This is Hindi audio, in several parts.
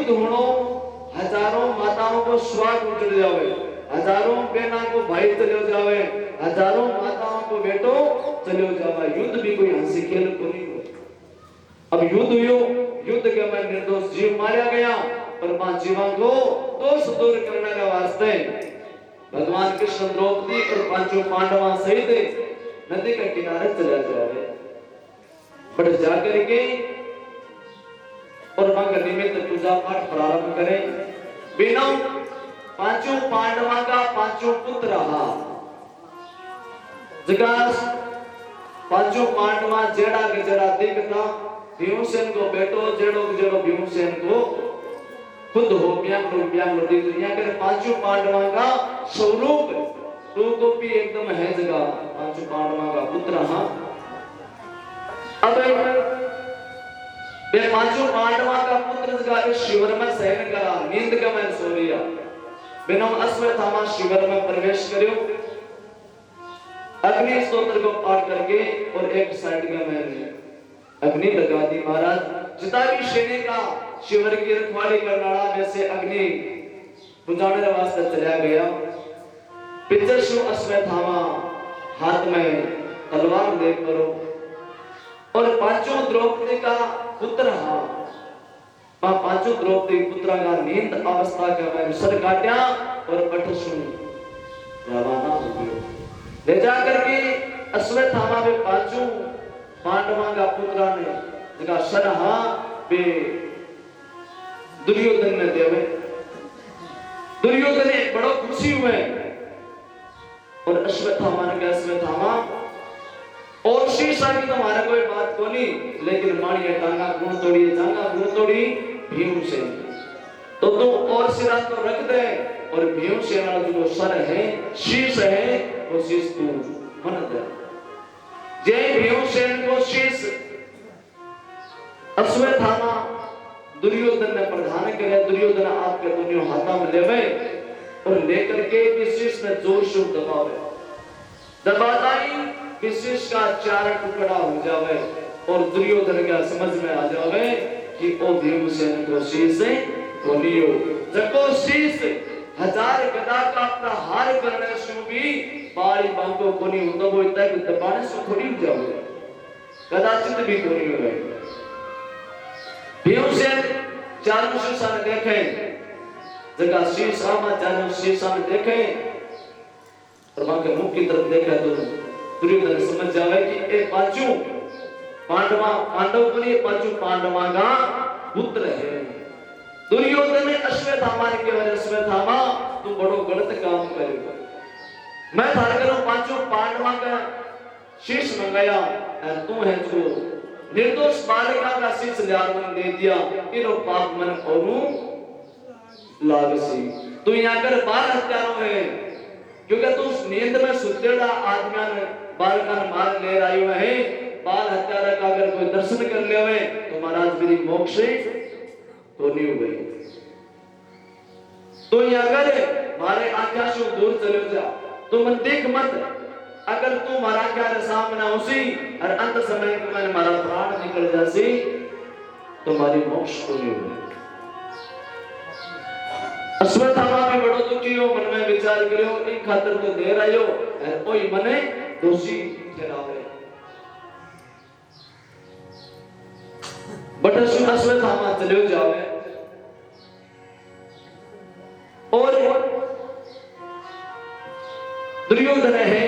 युद्ध होनो, हजारों माताओं को स्वाग उजड़ जावे, हजारों बहना को भाई चलो जावे, हजारों माताओं को बेटो चलो जावे। युद्ध भी कोई हंसी खेल को नहीं हो। अब युद्ध हुयो, युद्ध के में निर्दोष जीव मारा गया, पर मां जीवा को दोष दूर करने के वास्ते भगवान कृष्ण द्रौपदी और पांचों पांडवा सहित नदी के किनारे चला जावे। बट जाकर के और वहां का निमित्त पूजा पाठ प्रारंभ करें। बिना पांचों पांडवा का पांचों पुत्र रहा, जगास पांचों पांडवा जेड़ा के जेड़ा दिखता, भीमसेन को बेटो जेड़ो के जेड़ो भीमसेन को खुद हो ब्यांग दिख दुनिया के पांचों पांडवा का स्वरूप रूप भी एकदम है जगह पांचों पांडवा का पुत्र रहा। अब वे पांचों पांडवा का पुत्र जगह शिविर में शयन करा, नींद का मैं सो लिया। बिना अश्वत्थामा शिविर में प्रवेश करो, अग्नि स्तोत्र को पाठ करके और एक साइड का मैंने अग्नि लगा दी। महाराज जितना भी सैनिक शिविर की रखवाली करनाड़ा में से अग्नि बुझाने वास्ते चला गया। पितृशु अश्वत्थामा हाथ में तलवार ले करो और पांचों द्रौपदी का पुत्र हा, पांचों द्रौपदी पुत्र का नींद अवस्था का मैं सर काटा और पठसु रवाना हो गए। ले जाकर के अश्वत्थामा में पांचों पांडवा का पुत्र ने जगह सर हा पे दुर्योधन ने देवे। दुर्योधन एक बड़ा खुशी हुए और अश्वत्थामा ने कहा अश्वत्थामा और शीशा की तुम्हारा कोई बात को नहीं, लेकिन मानिए टांगा गुण तोड़ी, टांगा गुण तोड़ी भीमसेन तो तुम और सिरा तो रख दे और भीमसेन वाला जो सर है शीश है वो शीश तू मन दे। जय भीमसेन को शीश अश्वत्थामा दुर्योधन ने प्रदान करे। दुर्योधन आपके दोनों हाथों में लेवे और लेकर के विशेष में जोर शोर दबावे, दबाता ही विशेष का चार टुकड़ा हो जावे और दुर्योधन का समझ में आ जावे कि ओ भीमसेन को शीश कोलियो जको शीश हजार गदा का प्रहार करने से भी बारी बांको कोनी होता वो तक दबाने से थोड़ी हो जावे, कदाचित भी कोनी होवे। भीमसेन चारों शीशा में देखे, जगह शीशा में चारों शीशा में देखे और वहां के मुख की तरफ देखा तो दुर्योधन समझ जावे कि ये पांचों पांडव को नहीं, पांचों पांडवा का पुत्र है। दुर्योधन ने अश्वत्थामा ने कहा अश्वत्थामा तुम बड़ो गलत काम करेगा, मैं थारे करो पांचों पांडवा का शीश मंगाया और तू है जो निर्दोष बालिका का शीश ल्यावन दे दिया, इनो पाप मन औरू लागसी। तू यहाँ कर बाल हत्यारों है क्योंकि तू नींद में सुतेड़ा आदमी ने बालिका ने मार ले रही है। बाल हत्यारा का अगर कोई दर्शन कर ले हुए तो महाराज मेरी मोक्ष तो नहीं हो गई। तो ये अगर मारे आज्ञा से दूर चले जा तो मन देख मत, अगर तू मारा क्या सामने उसी और अंत समय में मैंने मारा प्राण निकल जासी तो हमारी मोक्ष तो नहीं हो गई। अश्वत्थामा भी बड़ो दुखी हो, मन में विचार करो इन खातर तो दे रहे हो और कोई मने दोषी ठहरावे। बट अश्वत्थामा चले जावे और दुर्योधन है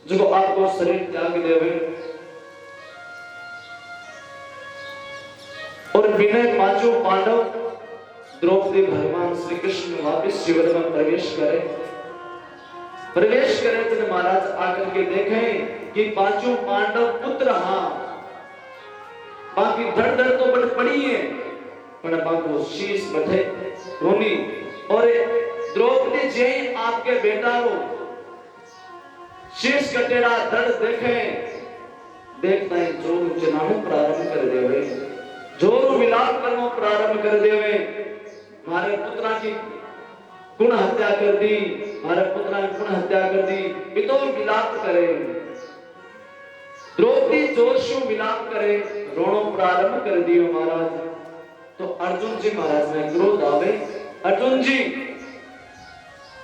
जो आपको शरीर त्याग देवे और बिना पांचों पांडव द्रौपदी भगवान श्री कृष्ण वापिस शिविर में प्रवेश करे तो महाराज आकर के देखें कि पांचों पांडव पुत्र हाँ बाकी धड़ धड़ तो बड़ पड़ी है पर बाको शीश बैठे रोनी और द्रौपदी जी आपके बेटा को शीश कटेड़ा धड़ देखे देखता है जोर चनानो प्रारंभ कर देवे, जोर विलाप करना प्रारंभ कर देवे। हमारे पुत्रा की गुण हत्या कर दी, हमारे पुत्रा की गुण हत्या कर दी, पितो विलाप करे। द्रौपदी जोर से विलाप करे, रोनो प्रारंभ कर दियो महाराज। तो अर्ध अर्जुन जी महाराज में क्रोध आवे। अर्जुन जी,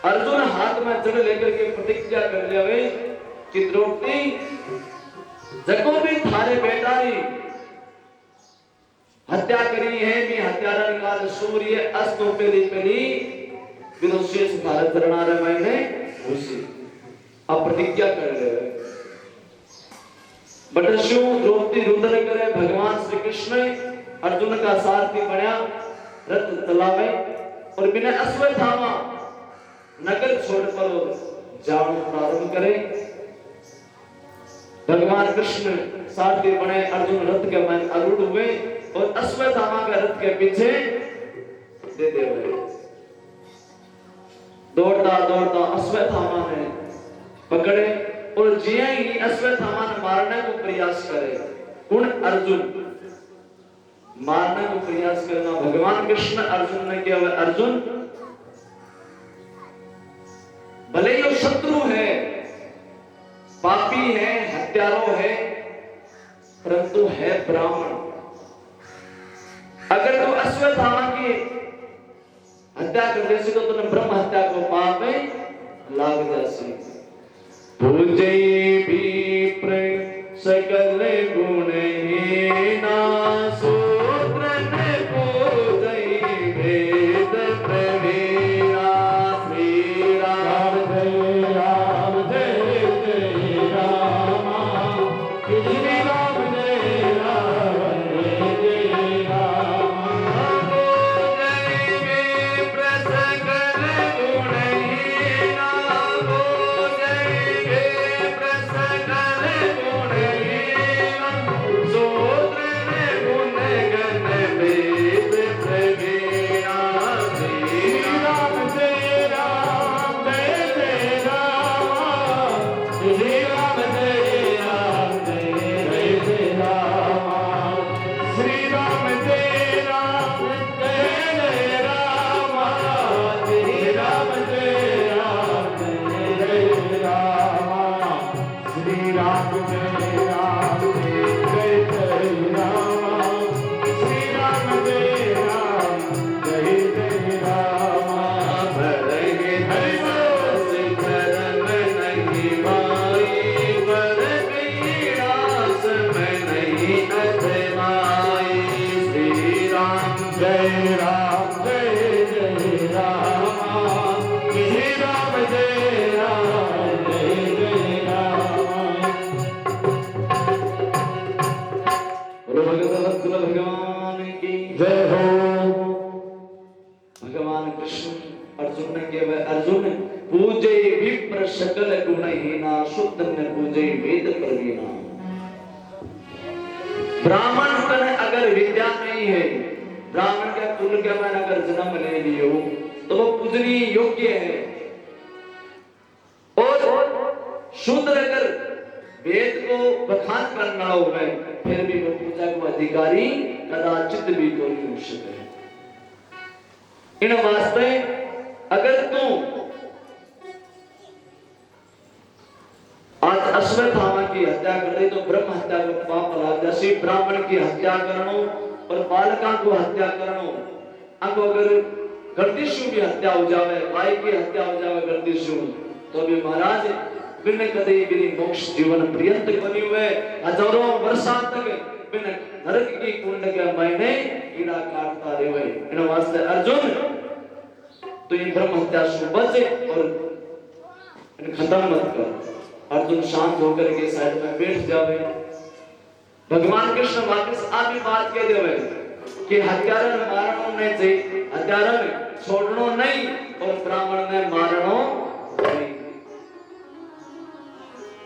अर्जुन हाथ में जड़ लेकर के प्रतिज्ञा कर लिया कि द्रौपदी जको भी थारे बेटा री हत्या करी है, मी हत्यारा काल सूर्य अस्तो पेली पेली विरोशेष भारत धरणारे मैंने उसी अब प्रतिज्ञा कर ले। बटशु द्रौपदी रुद्र करे, भगवान श्री कृष्ण अर्जुन का सारथी बनया, रथ चलावे और बिना अश्वत्थामा नगर छोड़ पर जान प्रारंभ करे। भगवान कृष्ण सारथी बने, अर्जुन रथ के मन आरूढ़ हुए और अश्वत्थामा के रथ के पीछे दे हुए। दौड़ता दौड़ता अश्वत्थामा ने पकड़े और जिया ही अश्वत्थामा ने मारने को प्रयास करे। कौन? अर्जुन। मारने को प्रयास करना भगवान कृष्ण अर्जुन ने किया। अर्जुन भले ही शत्रु है, पापी है, हत्यारो है, परंतु है ब्राह्मण। अगर तू अश्वत्थामा की हत्या कर देसी तो तुमने ब्रह्म हत्या को पाप में लाग जासी। पूजे विप्र सकल गुणहीना सूत्र ने पूजे वेद प्रवीणा। श्री राम जय राम जय जय राम, श्री राम जय राम जय राम। भगवान कृष्ण अर्जुन ने केवल अर्जुन पूजे विप्र सकल गुणहीना शुद्ध न पूजे वेद प्रवीणा। ब्राह्मण का अगर विद्या नहीं है, ब्राह्मण के कुल के में अगर जन्म ले लियो तो वो पूजनीय योग्य है। और शुद्ध अगर वेद को बखान करना हो फिर भी वो पूजा को अधिकारी कदाचित भी तो नहीं हो सके। इन वास्ते अगर तू आज अश्वत्थामा की हत्या कर दे तो ब्रह्म हत्या को पाप लाग जासी। ब्राह्मण की हत्या करनो और बालका को हत्या करनो, अब अगर गर्दिशु की हत्या हो जावे, भाई की हत्या हो जावे गर्दिशु, तो भी महाराज बिन कदे बिन मोक्ष जीवन पर्यंत बनी हुए हजारों वर्षों तक बिन नरक की कुंड के महीने कीड़ा काटता रहे। इन वास्ते अर्जुन तो ये ब्रह्म हत्या से बच और खत्म मत कर। अर्जुन शांत होकर के साइड में बैठ जावे। भगवान कृष्ण वापस आधी बात कह देवे कि हत्यारन मारनो नहीं चाहिए, हत्यारन छोड़नो नहीं और ब्राह्मण ने मारनो नहीं।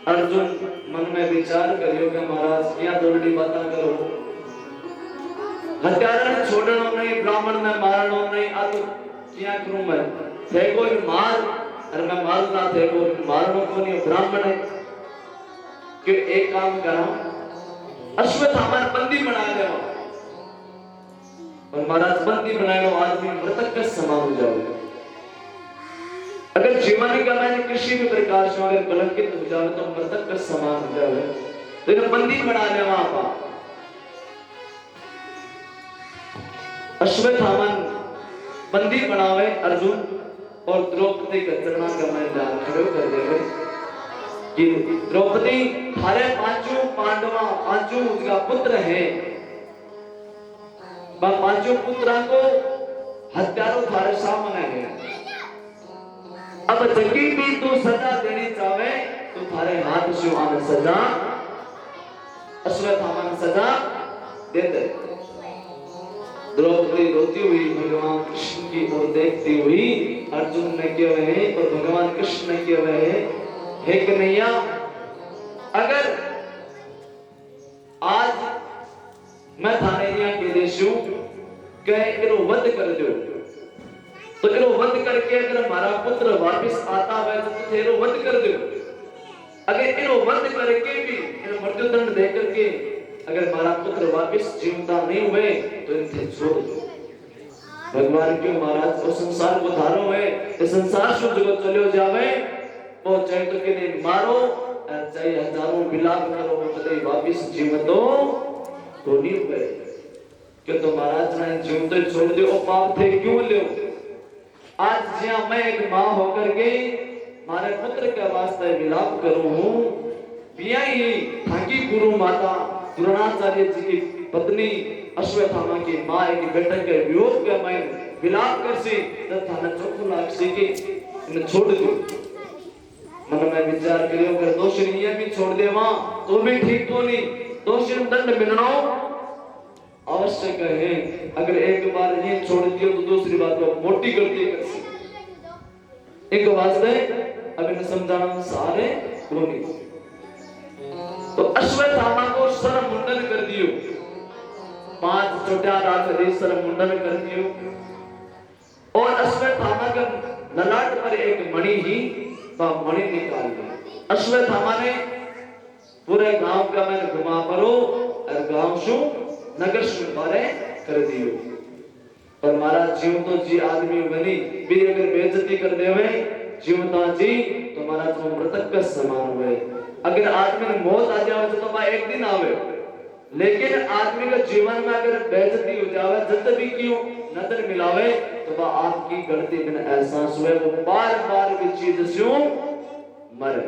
अर्जुन मन में विचार करियो कि महाराज क्या दोड़ी बातें करो, हत्यारन छोड़नो नहीं, ब्राह्मण ने मारनो नहीं, अब क्या करूं मैं? थे कोई मार और मैं मारना थे कोई मारनो को नहीं ब्राह्मण है कि एक काम करा अश्वत्थामा बंदी बना ले और महाराज बंदी बनाए आदमी मृतक का समान हो जाओगे। अगर जीवन का मैंने किसी भी प्रकार से अगर कलंकित हो जाए तो मृतक का समान हो जाए। तो बंदी बना ले वहां पर अश्वत्थामा बंदी बनावे अर्जुन और द्रौपदी का चरणा का मैदान खड़े कर देवे कि द्रौपदी थारे पांचों पांडवा पांचों उसका पुत्र है, पांचों पुत्रा को हत्यारों थारे सामने है। अब जगी भी तू सजा देनी चाहे तो थारे हाथ से आने सजा अश्वत्थामा ने सजा दे दे। द्रौपदी रोती हुई भगवान कृष्ण की ओर देखती हुई अर्जुन ने किया है और भगवान कृष्ण ने किया है, हे कन्हैया अगर आज मैं थाने के देशों कहे इरो वध कर दो तो इरो वध करके अगर हमारा पुत्र वापस आता है तो तेरो वध कर दो। अगर इरो वध करके भी इरो मृत्यु दंड दे करके अगर हमारा पुत्र वापस जीवता नहीं हुए तो इनसे छोड़ दो। भगवान क्यों महाराज वो संसार को धारो है, इस संसार से जो चले जावे वो चाहे तो के लिए मारो चाहे हजारों विलाप करो कदे वापस जीवन दो तो नहीं हुए कि तो महाराज ने जीवन तो छोड़ दो पाप थे क्यों ले। आज जिया मैं एक मां होकर के मारे पुत्र के वास्ते विलाप करूं हूं, पिया ही थाकी गुरु माता द्रोणाचार्य जी की पत्नी अश्वत्थामा की मां एक बेटे के वियोग के मैं विलाप कर सी तो थाना चोखो लाग सी कि इन्हें छोड़ दो। मन में विचार करियो अगर दोषी ये भी छोड़ देवा तो भी ठीक तो नहीं, दोषी दंड मिलना आवश्यक है। अगर एक बार ये छोड़ दियो तो दूसरी बात को मोटी गलती कर सी। एक वास्ते अब इन्हें समझाना सारे कोनी तो अश्वत्थामा को सर मुंडन कर दियो, 5 चोटियां राख दी सर मुंडन कर दियो और अश्वत्थामा का ललाट पर एक मणि ही मणि निकाल दी। अश्वत्थामा ने पूरे गांव का मैंने घुमा परो और गांव शु नगर शु बारे कर दियो। पर महाराज जीव तो जी आदमी बनी भी अगर बेइज्जती कर देवे जीवता जी तो महाराज वो मृतक का समान हुए। अगर आदमी में मौत आ जावे तो वह एक दिन आवे, लेकिन आदमी के जीवन में अगर बेइज्जती हो जावे जब भी क्यों नजर मिलावे तो वह आपकी गलती बिना एहसास हुए वो बार-बार भी चीज से मरे,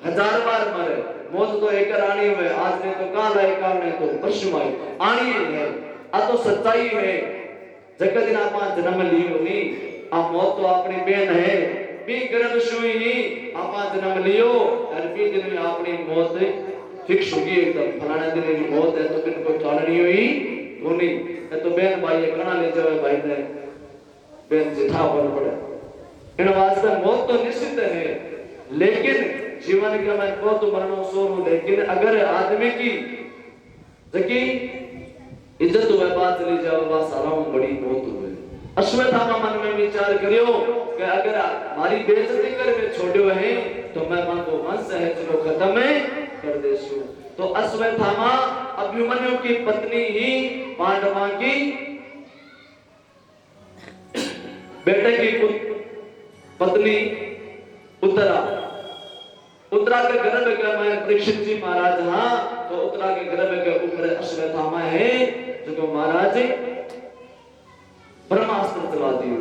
1000 बार मरे। मौत तो एक रानी हुए, आज ने तो काल है काल ने तो परसों आई आनी है, आ तो सच्चाई है। जगत दिन आप जन्म लियो नहीं, आ मौत तो अपनी बहन है भी गर्भ सुई ही आप जन्म लियो और भी दिन में अपनी मौत फिक्स होगी एकदम फलाने दिन की मौत है तो फिर कोई टालनी हुई वो नहीं है तो बहन भाई कना ले जावे भाई ने बहन जिठा बन पड़े। इन वास्ते मौत तो निश्चित है, लेकिन जीवन का मैं को तो मरणो सो हूं, लेकिन अगर आदमी की जकी इज्जत हुए बात चली जावे बा सारा बड़ी मौत हुए। अश्वत्थामा मन में विचार करियो कि अगर हमारी बेइज्जती कर में छोड़ो है तो मैं मांगो वंश है चलो खत्म कर देसु। तो अश्वत्थामा अभिमन्यु की पत्नी ही पांडवा की बेटे की पत्नी उत्तरा के गर्भ का मैं परीक्षित जी महाराज हाँ तो उत्तरा के गर्भ के ऊपर अश्वत्थामा है जो महाराज ब्रह्मास्त्र चला दियो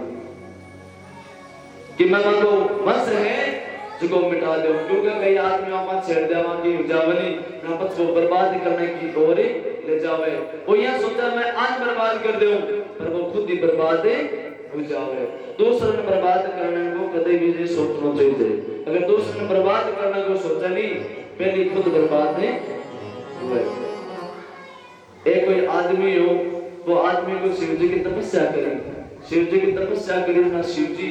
कि मैं मांगो वंश है जो मिटा दो, क्योंकि कई आदमी आप छेड़ देवा की उजावली ना पछ को बर्बाद करने की ओर ले जावे। वो यह सोचा मैं आज बर्बाद कर दूं पर वो खुद ही बर्बाद हो जावे। दूसरे ने बर्बाद करने को कभी भी नहीं सोचना चाहिए। अगर दूसरे ने बर्बाद करने को सोचा नहीं पहले खुद बर्बाद हुए। एक कोई आदमी हो वो आदमी को शिव जी की तपस्या करी, शिव जी की तपस्या करी ना शिव जी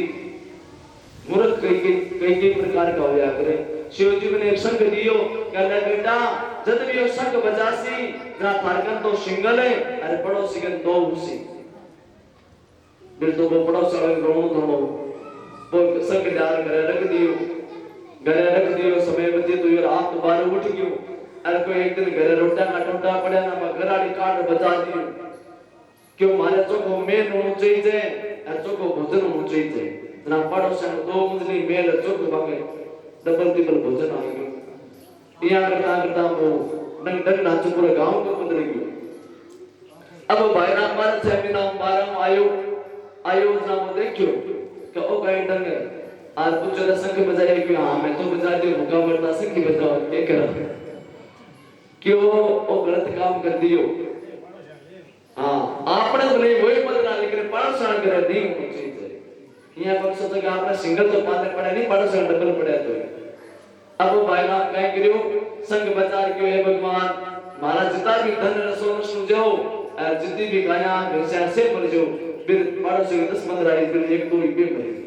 मूर्ख कई प्रकार का होया करे। शिव जी ने एक संग दियो कहले बेटा जब भी संग बजासी ना थारकन तो सिंगल है अरे पड़ोसी के दो उसी बिल तो वो पड़ोसी वाले रोणो थोड़ो वो संग डाल घरे रख दियो समय बजे तो यार आप तो बाहर उठ गयो अरे कोई एक दिन घरे रोटा का टोटा पड़या ना घर वाली काट बजा दियो क्यों मारे चोको मेन होना चाहिए और चोको भोजन होना चाहिए ना पड़ोसन दो मंजिली मेल चोक बाके डबल टिबल भोजन आ गयो। यहां करता वो नंग डंग नाच पूरे गांव को बदल गयो। अब भाई राम मारा छह महीना मारा आयो ना वो देखियो कि ओ कहीं ढंग आज पूछो तो संग बजाए कि हाँ मैं तो बजा दियो मुका मरता संग बजाओ क्या करा क्यों वो गलत काम कर दियो हाँ आपने भले वही मत लेकिन परेशान करे दी चीज है यहाँ पर सोचा कि आपने सिंगल तो पाने पड़े नहीं परेशान डबल पड़े तो अब वो भाई राम कहीं करियो संग बजा क्यों है भगवान मारा जितना भी धन रसो नसु जाओ जितनी भी गाया वैसे ऐसे मर जाओ फिर 10-15 आई फिर एक दो रुपये मरे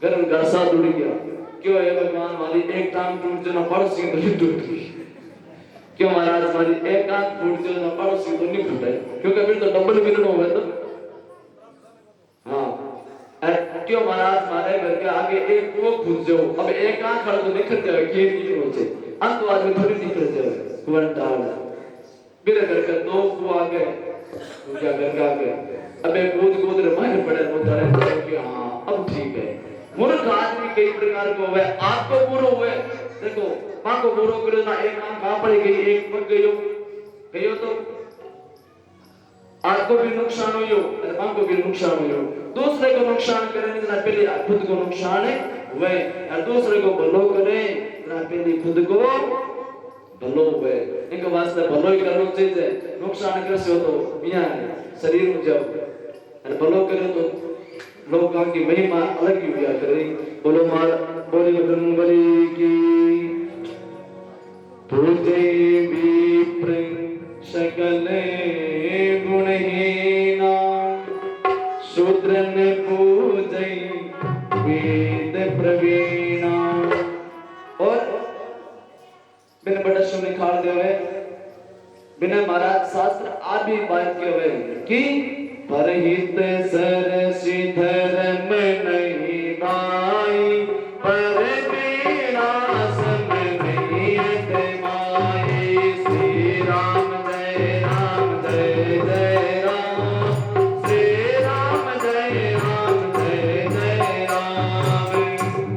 घर साथ उड़ गया क्यों है भगवान हमारी एक टांग टूट जाना पड़ोसी तो नहीं टूट गई क्यों महाराज हमारी एक आंख फूट जाना पड़ोसी तो नहीं फूटा क्योंकि फिर तो डबल मिलन हो गया तो हाँ क्यों महाराज हमारे घर के आगे एक कुआं खुद जाओ अब एक आंख खड़ा तो निकल जाए ये नहीं होचे अंतवाद में थोड़ी निकल जाए कुआं डाल मेरे घर का दो कुआं आ गए क्या घर का आ गए अबे कूद रे मारे पड़े वो डरे कि हां अब ठीक है मूर्ख आदमी कई प्रकार को हुए आपको बुरो हुए देखो मां को बुरो करे ना एक आंख कहां पड़ गई एक पग गयो तो आपको भी नुकसान हुई और मां को भी नुकसान हुई दूसरे को नुकसान करने से पहले खुद को नुकसान है हुए और दूसरे को भलो करे ना पहले खुद को भलो हुए इनके वास्ते भलो ही करना चाहिए नुकसान करे से तो मियां शरीर में जाओ और भलो करे तो लोग का की महिमा अलग ही हुआ करे बोलो मार बोली बजरंगबली की पूजे विप्र सकल गुणहीना शूद्रन पूजे वेद प्रवीणा और बिना बड़ा सुन खाड़ देवे बिना महाराज शास्त्र आदि बात के हुए कि परहित सरसी धर्म नहीं भाई पर पीड़ा सम नहीं माई श्री राम जय राम जय जय राम श्री राम जय राम जय जय राम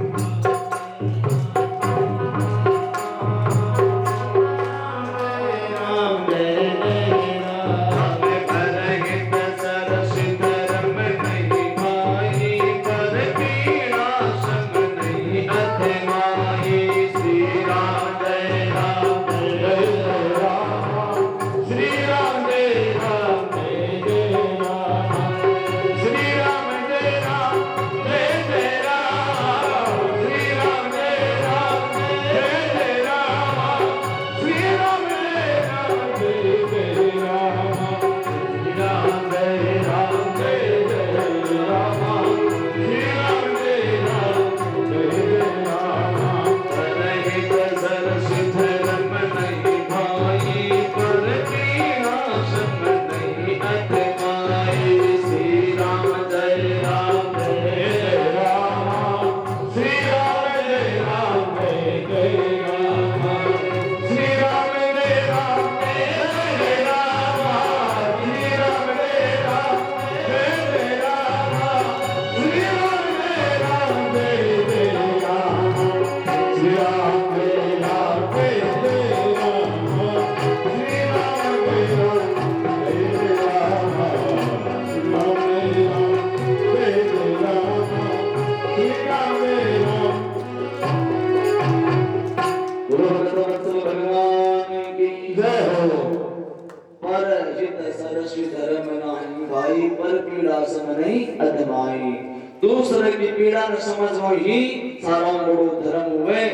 दूसरे की पीड़ा न समझो ही सारा बड़ो धर्म हुए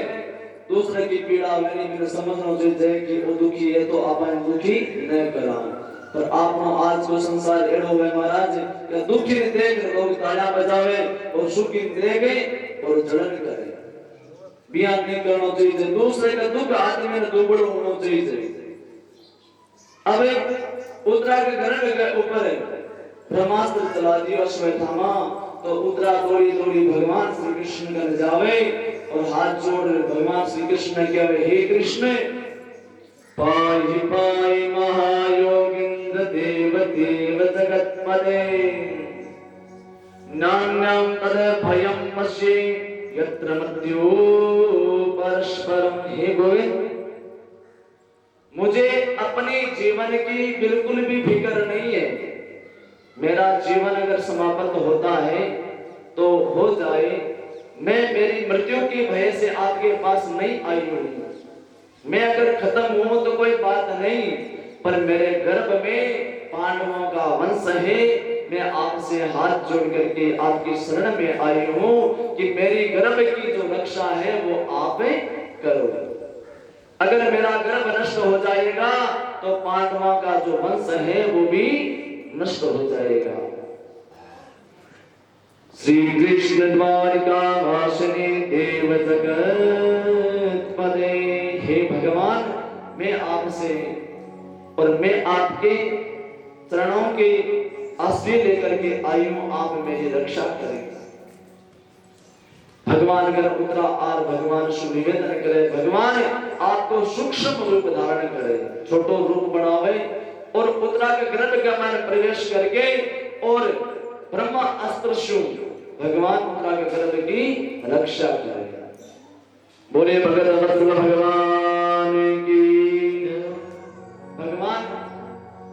दूसरे की पीड़ा मैंने समझना चाहिए कि वो दुखी है तो अपन दुखी न करा पर आपनो आज को संसार एड़ो है महाराज कि दुखी ने देख लोग तालियां बजावे और सुखी देखे और जलन करे बयान नहीं करना चाहिए दूसरे का दुख आदमी ने दुबड़ो होना चाहिए अब उतरा के घर के ऊपर है ब्रह्मास्त्र चला दिया अश्वत्थामा तो उतरा दौड़ी दौड़ी भगवान श्री कृष्ण का जावे और हाथ जोड़ भगवान श्री कृष्ण ने कहे हे कृष्ण पाहि पाहि महायोगिंद्र देव देव जगत्पदे नान्यं तद भयं मस्ये यत्र मृत्यो परस्परम हे गोविंद मुझे अपने जीवन की बिल्कुल भी फिक्र नहीं है। मेरा जीवन अगर समाप्त होता है तो हो जाए, मैं मेरी मृत्यु की भय से आपके पास नहीं आई हूं। मैं अगर खत्म हूं तो कोई बात नहीं, पर मेरे गर्भ में पांडवों का वंश है। मैं आपसे हाथ जोड़ करके आपकी शरण में आई हूं कि मेरी गर्भ की जो रक्षा है वो आप करो। अगर मेरा गर्भ नष्ट हो जाएगा तो पांडवों का जो वंश है वो भी नष्ट हो जाएगा। श्री कृष्ण द्वारिका वासिनी देव जगत पदे। हे भगवान, मैं आपसे और मैं आपके चरणों के आश्रय लेकर के आई हूं, आप मेरी रक्षा करें। भगवान अगर उतरा और भगवान सुनिवेदन करे, भगवान आपको सूक्ष्म रूप धारण करे, छोटो रूप बनावे और उतरा के गर्भ के में प्रवेश करके और ब्रह्मा अस्त्र शु भगवान उतरा के गर्भ की रक्षा करे। बोले भगत भगवान की। भगवान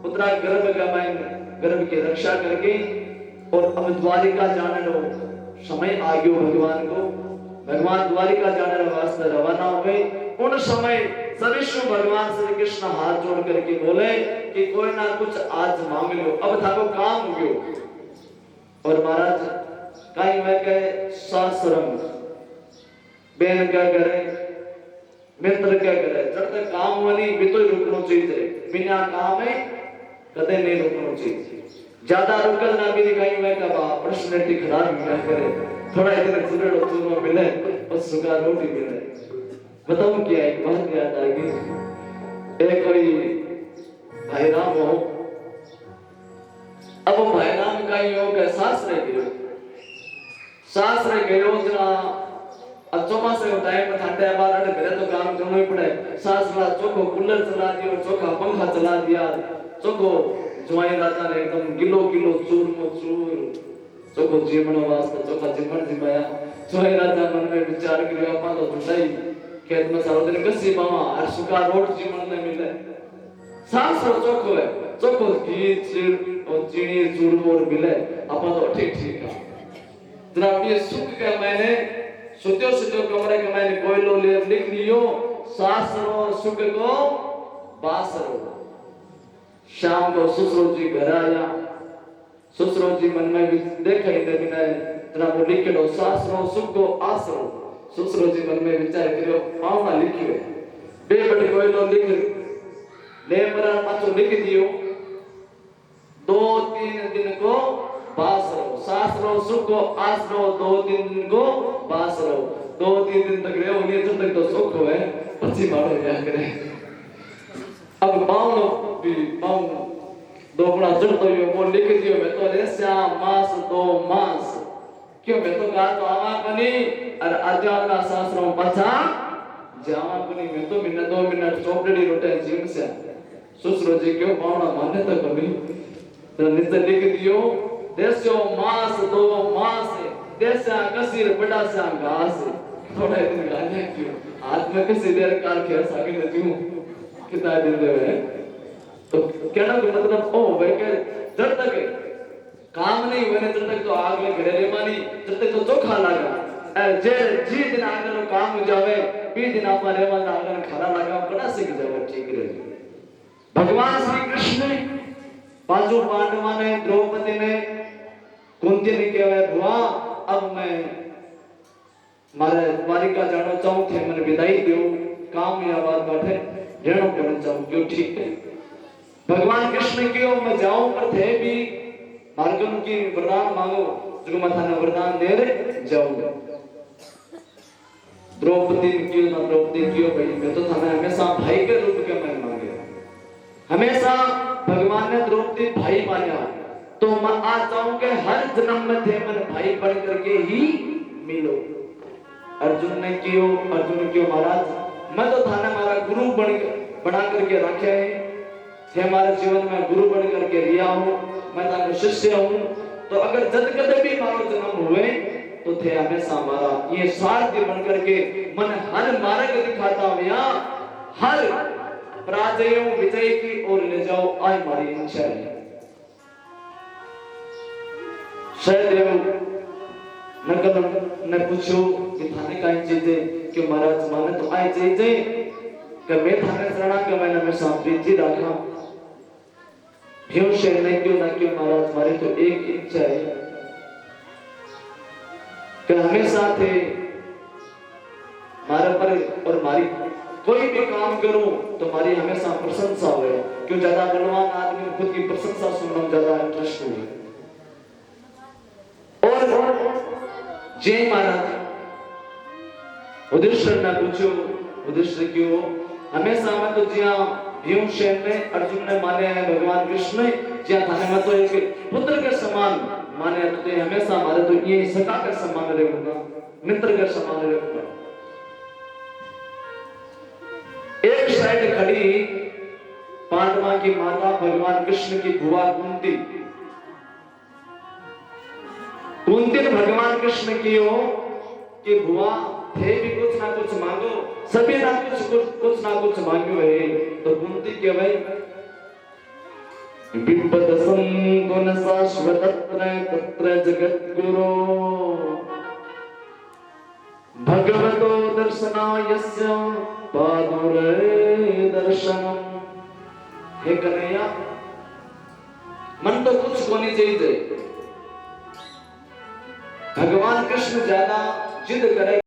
उतरा गर्भ का में गर्भ की रक्षा करके और अब द्वारिका जाने लो समय आ गयो भगवान को। भगवान द्वारिका जाने वास्ते रवाना हुए। उन समय सविष्णु भगवान श्री कृष्ण हाथ जोड़ करके बोले कि कोई ना कुछ आज मांग लो, अब थाको काम हो गयो। और महाराज कई मैं कहे सासरम बेन क्या करे, मित्र क्या करे, जब तक काम हुआ नहीं भी तो रुकना चाहिए, बिना काम है कदे नहीं रुकना चाहिए। ज्यादा रुकल ना भी कहीं मैं कहा पर्सनैलिटी खराब ना करे, थोड़ा इधर सुरेड़ चूरमा मिले और सुखा रोटी मिले। बताऊं क्या एक बात याद आ गई। एक कोई भाई राम हो, अब वो भाई राम का ही हो के सास रह गयो जना अब चौमासे का टाइम में ठंडे बाहर घरे तो काम करना ही पड़े। सास ला चोखो कूलर चला दियो, चोखा पंखा चला दिया, चोखो जुआई राजा ने एकदम किलो किलो चूरमो चूर चोखो जीवन वास्ते चोखा जीवन जिमाया। जुआई राजा मन में विचार करियो अपा तो झुटाई खेत में सारो दिन कसी मावा और सुखा रोट जीवन ने मिले। सास रो चोखो है, चोखो घी चीर और चीनी चूरमो और मिले अपा तो ठीक ठीक है। जनाब ये सुख के मैंने सुत्यो कमरे के मैंने कोयलो ले लिख लियो, सास रो सुख को बास रो। शाम को ससुर जी घर आया, ससुर जी मन में भी देखे बिना जनाब लिख लो सास रो सुख को आस रो। ससुर जी मन में विचार करियो पावना लिखियो बे बड़े कोयलो लिख ले मरा पाछो लिख दियो। 2-3 दिन को बास रहो, सास रहो सुख को आस रहो, 2-3 दिन को बास रहो। 2-3 दिन तक रहो नहीं जब तक तो सुख है पची मारो क्या करे। अब पावनो भी पावनो दो गुना जड़ तो यो वो लिख दियो मैं तो रेस्या मास 2 मास क्यों मैं तो कहा तो आवा कनी और आजाना सास रहो पचा जावा कनी मैं तो मिनट 2 मिनट चौपड़ी रोटे जीव से ससुर जी क्यों पावना माने तो कभी तो नित लिख दियो देशो मास 2 मास देशा कसीर बड़ा सा घास। थोड़ा दिन गाने क्यों हाथ में किसी देर काल खेल सागे न क्यों कितना दिन दे है तो कहना को मतलब ओ वे के जब तक काम नहीं हुए जब तक तो आग में घरे मानी जब तक तो चोखा लगा जे जी दिन आगे नो काम हो जावे बी दिन आपा रेवा आगे खाना लगा बड़ा सीख जावे ठीक रहे। भगवान श्री कृष्ण ने पांचों पांडवों ने द्रौपदी ने कुंती ने कहा बुआ अब मैं मारे द्वारिका जाना चाहूं थे मैंने विदाई दो काम या बात बैठे रहना करना चाहूं क्यों ठीक है। भगवान कृष्ण क्यों मैं जाऊं पर थे भी मार्गन की वरदान मांगो जो मैं थाने वरदान दे रे जाऊंगा। द्रौपदी क्यों ना द्रौपदी क्यों भाई मैं तो थाने हमेशा भाई के रूप के मैं मांगे, हमेशा भगवान ने द्रौपदी भाई माना तो मैं आज चाहूंगा हर जन्म में थे मन भाई बन करके ही मिलो। अर्जुन ने क्यों महाराज मैं तो थाने हमारा गुरु बना करके रखे है, हमारे जीवन में गुरु बन करके रिया हूं, मैं ताका शिष्य हूं। तो अगर जद कदे भी मारो जन्म हुए तो थे हमेशा हमारा ये सारथी बन करके मन हर मार्ग दिखाता हूं, हर पराजयों विजय की ओर ले जाओ आई मारी इच्छा है। शायद नकल ने पूछो कि थाने काई चीजे क्यों महाराज माने तो आई चीजे कि मैं थाने शरणा के मैंने हमेशा प्रीति रखा क्यों शेर ने क्यों ना क्यों महाराज मारे तो एक इच्छा है कि हमेशा थे मारे पर और मारी कोई भी काम करूं तो मारी हमेशा प्रशंसा हो क्यों ज्यादा बलवान आदमी को खुद की प्रशंसा सुनना ज्यादा इंटरेस्ट हुई और जय महाराज युधिष्ठिर ने पूछो युधिष्ठिर क्यों हमेशा में तो जिया भीमसेन ने अर्जुन ने माने हैं भगवान कृष्ण ने जिया थाने में तो एक पुत्र के समान माने तो हमेशा हमारे तो ये सखा के समान रहेगा मित्र के समान रहेगा। एक साइड खड़ी पांडवा की माता भगवान कृष्ण की बुआ कुंती ने भगवान कृष्ण की हो कि बुआ थे भी कुछ ना कुछ मांगो सभी ना कुछ ना कुछ मांगो है तो कुंती के भाई विपद संतुन शाश्वतत्र तत्र जगद्गुरो भगवतो दर्शनायस्य पादुरे दर्शनम। हे कन्हैया मन तो कुछ होनी चाहिए भगवान कृष्ण ज्यादा जिद करे